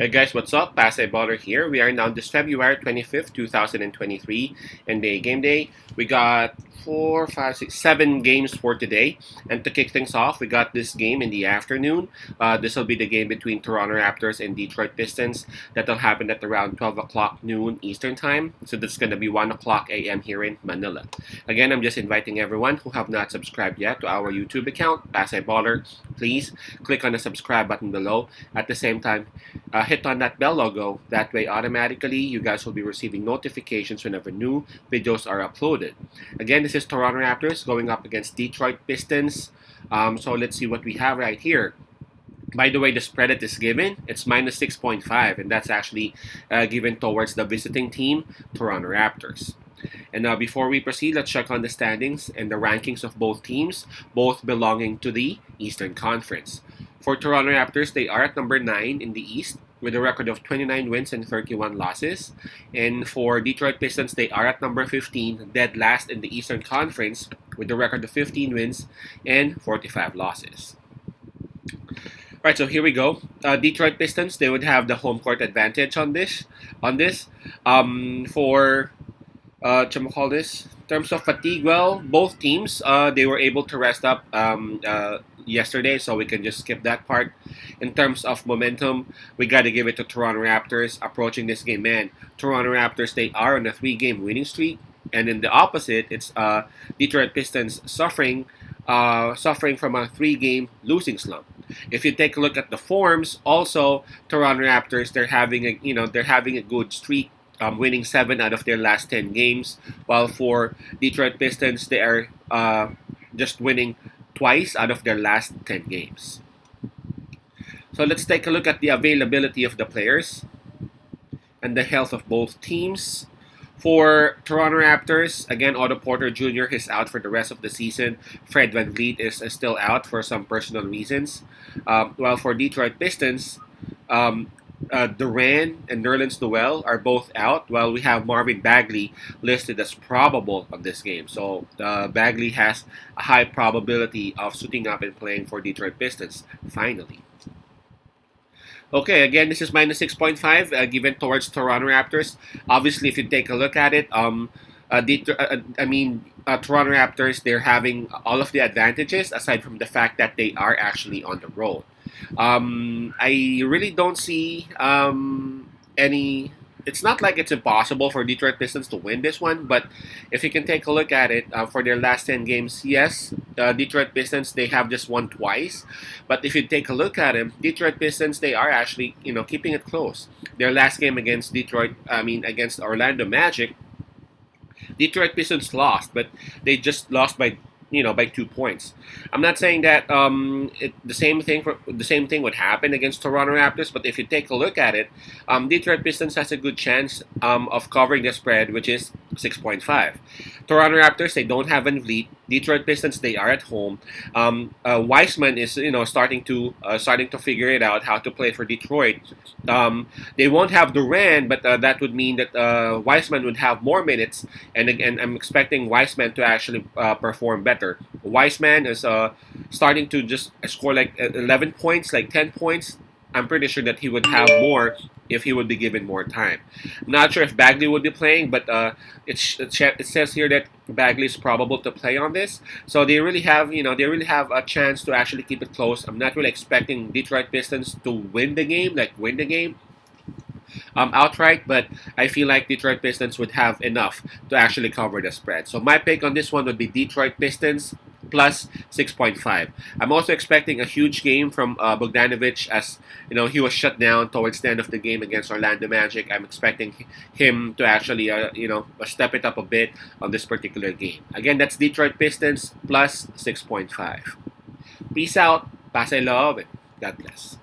Hey guys, what's up? Baller here. We are now this February 25th, 2023, NBA Game Day. We got 7 games for today. And to kick things off, we got this game in the afternoon. This will be the game between Toronto Raptors and Detroit Pistons. That'll happen at around 12 o'clock noon Eastern Time. So that's going to be 1 o'clock a.m. here in Manila. Again, I'm just inviting everyone who have not subscribed yet to our YouTube account, Baller. Please click on the subscribe button below. At the same time, hit on that bell logo. That way, automatically, you guys will be receiving notifications whenever new videos are uploaded. Again, this is Toronto Raptors going up against Detroit Pistons. So let's see what we have right here. By the way, the spread that is given, it's minus 6.5, and that's actually given towards the visiting team, Toronto Raptors. And now, before we proceed, let's check on the standings and the rankings of both teams, both belonging to the Eastern Conference. For Toronto Raptors, they are at number 9 in the East with a record of 29 wins and 31 losses. And for Detroit Pistons, they are at number 15, dead last in the Eastern Conference with a record of 15 wins and 45 losses. Right, so here we go. Detroit Pistons, they would have the home court advantage on this. For in terms of fatigue, well, both teams they were able to rest up yesterday, so we can just skip that part. In terms of momentum, we got to give it to Toronto Raptors approaching this game. Man, Toronto Raptors, they are on a 3-game winning streak, and in the opposite, it's Detroit Pistons suffering from a 3-game losing slump. If you take a look at the forms, also Toronto Raptors, they're having a good streak. Winning 7 out of their last 10 games, while for Detroit Pistons, they are just winning twice out of their last 10 games. So let's take a look at the availability of the players and the health of both teams. For Toronto Raptors, again, Otto Porter Jr. is out for the rest of the season. Fred VanVleet is still out for some personal reasons. While for Detroit Pistons, Duran and Nerlens Noel are both out, while we have Marvin Bagley listed as probable on this game. So Bagley has a high probability of suiting up and playing for Detroit Pistons, finally. Okay, again, this is minus 6.5 given towards Toronto Raptors. Obviously, if you take a look at it, Toronto Raptors, they're having all of the advantages aside from the fact that they are actually on the road. I really don't see any. It's not like it's impossible for Detroit Pistons to win this one, but if you can take a look at it, for their last 10 games, yes, Detroit Pistons, they have just won twice. But if you take a look at them, Detroit Pistons, they are actually, keeping it close. Their last game against against Orlando Magic, Detroit Pistons lost, but they just lost by 2 points. I'm not saying that the same thing would happen against Toronto Raptors, but if you take a look at it, Detroit Pistons has a good chance of covering the spread, which is 6.5. Toronto Raptors, they don't have VanVleet. Detroit Pistons, they are at home. Wiseman is starting to figure it out how to play for Detroit. They won't have Duran, but that would mean that Wiseman would have more minutes, and again, I'm expecting Wiseman to actually perform better. Wiseman is starting to just score like 11 points, like 10 points. I'm pretty sure that he would have more if he would be given more time. I'm not sure if Bagley would be playing, but it says here that Bagley is probable to play on this. So they really have a chance to actually keep it close. I'm not really expecting Detroit Pistons to win the game outright, but I feel like Detroit Pistons would have enough to actually cover the spread. So my pick on this one would be Detroit Pistons plus 6.5. I'm also expecting a huge game from Bogdanovic, as he was shut down towards the end of the game against Orlando Magic. I'm expecting him to actually step it up a bit on this particular game. Again, that's Detroit Pistons plus 6.5. Peace out, pass I love, and God bless.